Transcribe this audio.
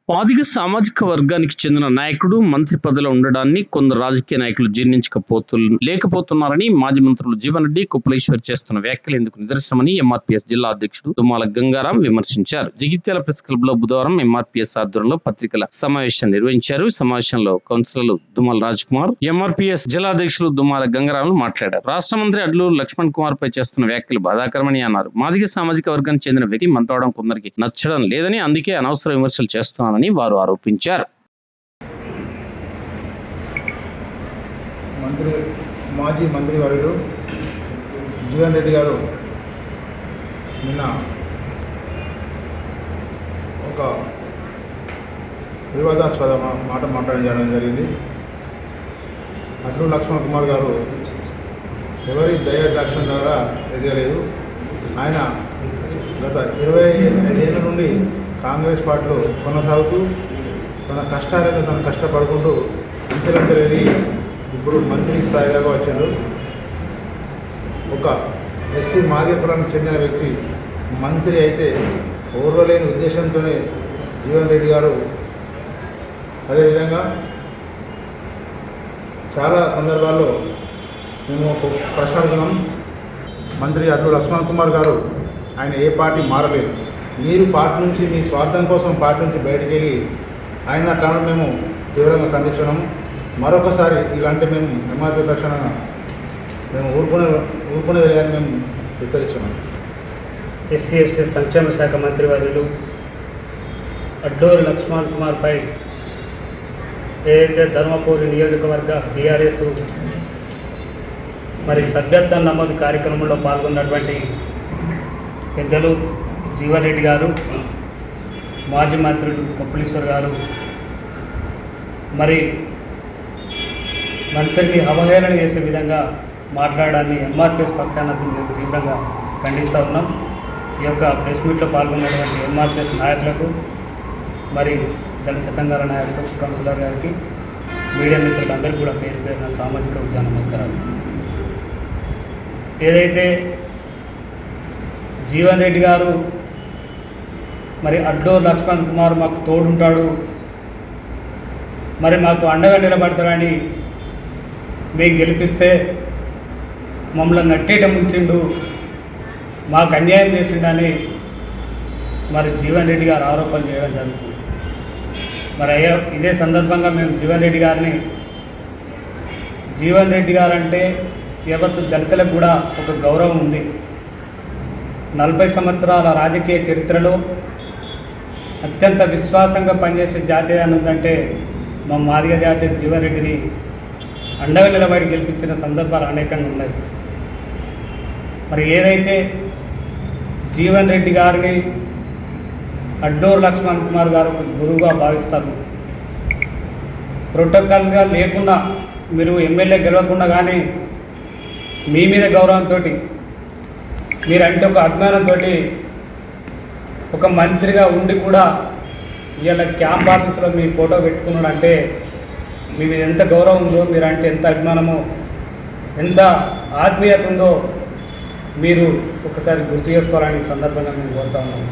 పాదిక సామాజిక వర్గానికి చెందిన నాయకుడు మంత్రి పదవిలో ఉండడాన్ని కొందరు రాజకీయ నాయకులు లేకపోతున్నారని మాజీ మంత్రులు జీవన్ రెడ్డి, కుప్పలేశ్వర్ చేస్తున్న వ్యాఖ్యలు ఎందుకు నిదర్శనమని ఎంఆర్పీఎస్ జిల్లా అధ్యక్షుడు దుమ్మాల గంగారాం విమర్శించారు. జగిత్యాల ప్రెస్ క్లబ్ లో బుధవారం ఎంఆర్పీఎస్ ఆధ్వర్యంలో పత్రికల సమావేశం నిర్వహించారు. సమావేశంలో కౌన్సిలర్లు దుమ్మాల రాజ్ కుమార్, ఎంఆర్పీఎస్ జిల్లా అధ్యక్షులు దుమ్మాల గంగారాం మాట్లాడారు. రాష్ట్ర మంత్రి అడ్లూరు లక్ష్మణ్ కుమార్ పై చేస్తున్న వ్యాఖ్యలు బాధాకరమని అన్నారు. మాదిగ సామాజిక వర్గానికి చెందిన వ్యక్తి మంత్రి అవడం కొందరికి నచ్చడం లేదని, అందుకే అనవసర విమర్శలు చేస్తున్నారని వారు ఆరోపించారు. మాజీ మంత్రి వర్యులు జీవన్ రెడ్డి గారు నిన్న ఒక వివాదాస్పద మాట మాట్లాడడం జరిగింది. అడ్లూరు లక్ష్మణ్ కుమార్ గారు ఎవరి దయాదాక్షిణ్యం ద్వారా ఎదగలేదు. ఆయన గత 25 ఏళ్ళ నుండి కాంగ్రెస్ పార్టీలో కొనసాగుతూ తన కష్టాలైతే తను కష్టపడుకుంటూ అంచెలంచెలేది ఇప్పుడు మంత్రి స్థాయి దాకా వచ్చాడు. ఒక ఎస్సీ మాదిగపురానికి చెందిన వ్యక్తి మంత్రి అయితే ఓర్వలేని ఉద్దేశంతోనే జీవన్ రెడ్డి గారు అదేవిధంగా చాలా సందర్భాల్లో మేము ఒక ప్రశ్న అడుగుతున్నాం. మంత్రి అడ్లూరు లక్ష్మణ్ కుమార్ గారు ఆయన ఏ పార్టీ మారలేదు. మీరు పార్టీ నుంచి మీ స్వార్థం కోసం పార్టీ నుంచి బయటకు వెళ్ళి ఆయన అట్లా మేము తీవ్రంగా ఖండిస్తున్నాము. మరొకసారి ఇలాంటి మేము ఎంఆర్పీ పక్షాన మేము ఊరుకునేది అని మేము హెచ్చరిస్తున్నాం. ఎస్సీ ఎస్టీ సంక్షేమ శాఖ మంత్రి వర్యులు అడ్లూరు లక్ష్మణ్ కుమార్పై ఏదైతే ధర్మపురి నియోజకవర్గ టీఆర్ఎస్ మరి సభ్యత్వ నమోదు కార్యక్రమంలో పాల్గొన్నటువంటి పెద్దలు జీవన్ రెడ్డి గారు, మాజీ మంత్రులు కుప్పలేశ్వర్ గారు మరి మంత్రిని అవహేళన చేసే విధంగా మాట్లాడాన్ని ఎంఆర్పీఎస్ పక్షాన మేము తీవ్రంగా ఖండిస్తూ ఉన్నాం. ఈ యొక్క ప్రెస్ మీట్లో పాల్గొన్నటువంటి ఎంఆర్పీఎస్ నాయకులకు, మరి దళిత సంఘాల నాయకులకు, కౌన్సిలర్ గారికి, మీడియా మిత్రులందరికీ కూడా పేరు పేరున సామాజిక ఉద్యమ నమస్కారాలు. ఏదైతే జీవన్ రెడ్డి గారు మరి అడ్లూరు లక్ష్మణ్ కుమార్ మాకు తోడుంటాడు, మరి మాకు అండగా నిలబడతాడని మేము గెలిపిస్తే మమ్మల్ని నట్టేట ముంచిండు, మాకు అన్యాయం చేసిండని మరి జీవన్ రెడ్డి గారు ఆరోపణ చేయడం జరుగుతుంది. మరి అయ్యా ఇదే సందర్భంగా మేము జీవన్ రెడ్డి గారు అంటే యావత్తు దళితులకు కూడా ఒక గౌరవం ఉంది. 40 సంవత్సరాల రాజకీయ చరిత్రలో అత్యంత విశ్వాసంగా పనిచేసే జాతీయ ఉందంటే మా మాదిగ జాతీయ జీవన్ రెడ్డిని అండగా నిలబడి గెలిపించిన సందర్భాలు అనేకంగా ఉన్నాయి. మరి ఏదైతే జీవన్ రెడ్డి గారిని అడ్లూరు లక్ష్మణ్ కుమార్ గారు ఒక గురువుగా భావిస్తారు, ప్రోటోకాల్గా లేకుండా మీరు ఎమ్మెల్యే గెలవకుండా కానీ మీ మీద గౌరవంతో మీరంటే ఒక అభిమానంతో ఒక మంత్రిగా ఉండి కూడా ఇవాళ క్యాంప్ ఆఫీసులో మీ ఫోటో పెట్టుకున్నాడంటే మీ మీద ఎంత గౌరవం ఉందో, మీరంటే ఎంత అభిమానమో, ఎంత ఆత్మీయత ఉందో మీరు ఒకసారి గుర్తు చేసుకోవాలని సందర్భంగా మేము కోరుతా ఉన్నాము.